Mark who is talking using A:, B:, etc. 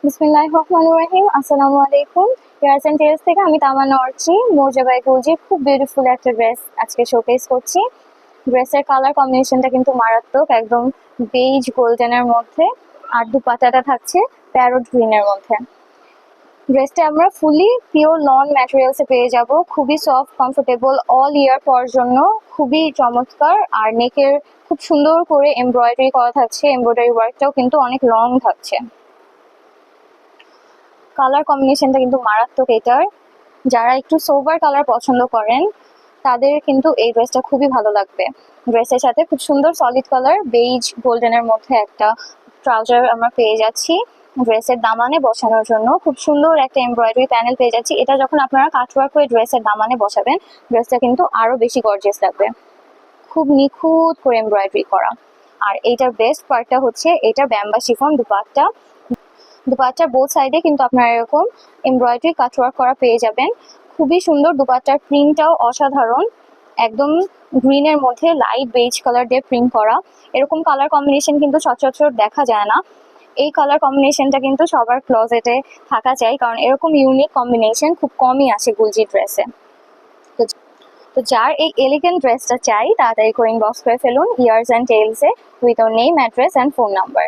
A: বিসমিল্লাহির রহমানির রহিম। আসসালামু আলাইকুম। ইয়ার্স এন্ড টেলস থেকে আমি তামান্না অর্চি মোরজাবাই গুলজির খুব বিউটিফুল একটা ড্রেস আজকে শোকেস করছি। ড্রেসের কালার কম্বিনেশনটা কিন্তু মারাত্মক, একদম বেজ গোল্ডেনের মধ্যে, আর দুপাট্টাটা থাকছে প্যারোট গ্রিনের মধ্যে। ড্রেসটা আমরা ফুলি পিওর লন ম্যাটেরিয়ালসে পেয়ে যাব, খুবই সফট কমফোর্টেবল, অল ইয়ার পরার জন্য খুবই চমৎকার। আর নেকের খুব সুন্দর করে এমব্রয়ডারি করা থাকছে, এমব্রয়ডারি ওয়ার্কটাও কিন্তু অনেক লং থাকছে। কালার কম্বিনেশনটা কিন্তু মারাত্মক এটার। যারা একটু সোবার কালার পছন্দ করেন তাদের কিন্তু এই ড্রেসটা খুবই ভালো লাগবে। ড্রেসের সাথে খুব সুন্দর সলিড কালার বেইজ গোল্ডেনের মধ্যে একটা ট্রাউজার আমরা পেয়ে যাচ্ছি। ড্রেসের দামানে বসানোর জন্য খুব সুন্দর একটা এমব্রয়ডারি প্যানেল পেয়ে যাচ্ছি। এটা যখন আপনারা কাটওয়ার্ক করে ড্রেসের দামানে বসাবেন, ড্রেসটা কিন্তু আরো বেশি গর্জিয়াস লাগবে। খুব নিখুঁত করে এমব্রয়ডারি করা। আর এইটার বেস্ট পার্টটা হচ্ছে এটা ব্যাম্বা শিফন দুপাট্টা। দুপাট্টার বোথ সাইডে কিন্তু আপনারা এরকম এমব্রয়ডারি কাটওয়ার্ক করা পেয়ে যাবেন। খুবই সুন্দর, দুপাট্টার প্রিন্টটাও অসাধারণ, একদম গ্রিনের মধ্যে লাইট বেজ কালার দিয়ে প্রিন্ট করা। এরকম কালার কম্বিনেশন কিন্তু সচরাচর দেখা যায় না। এই কালার কম্বিনেশনটা কিন্তু সবার ক্লোজেটে থাকা চাই, কারণ এরকম ইউনিক কম্বিনেশন খুব কমই আসে গুলজি ড্রেসে। তো যার এই এলিগেন্ট ড্রেসটা চাই তাড়াতাড়ি করে ইনবক্স করে ফেলুন ইয়ার্স অ্যান্ড টেলসে with our name, address and phone number.